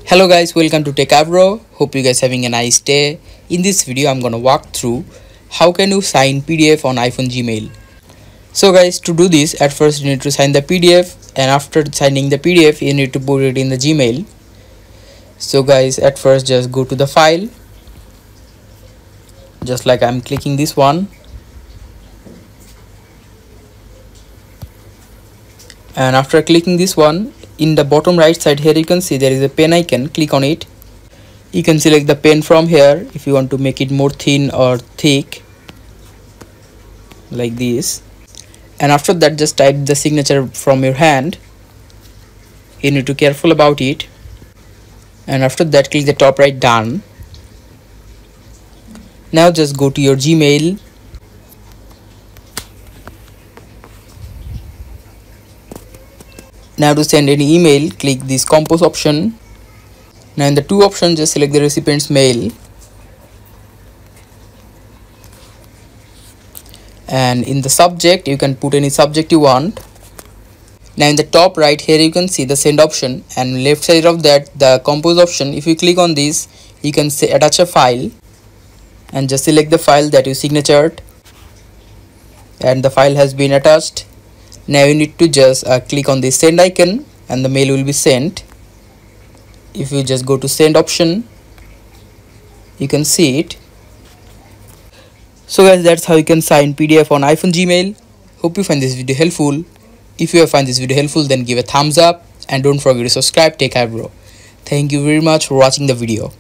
Hello guys, welcome to Techavro. Hope you guys having a nice day. In this video I'm gonna walk through how can you sign PDF on iPhone Gmail. So guys, to do this, at first you need to sign the PDF, and after signing the PDF you need to put it in the Gmail. So guys, at first just go to the file, just like I'm clicking this one, and after clicking this one, in the bottom right side here you can see there is a pen icon. Click on it. You can select the pen from here if you want to make it more thin or thick, like this. And after that, just type the signature from your hand. You need to be careful about it. And after that, click the top right, done. Now just go to your Gmail. Now to send any email, click this compose option. Now in the two options, just select the recipient's mail. And in the subject, you can put any subject you want. Now in the top right here you can see the send option, and left side of that the compose option. If you click on this, you can say attach a file, and just select the file that you signatured, and the file has been attached. Now you need to just click on the send icon and the mail will be sent. If you just go to send option, you can see it. So guys, that's how you can sign PDF on iPhone Gmail. Hope you find this video helpful. If you have find this video helpful, then give a thumbs up and don't forget to subscribe Techavro. Thank you very much for watching the video.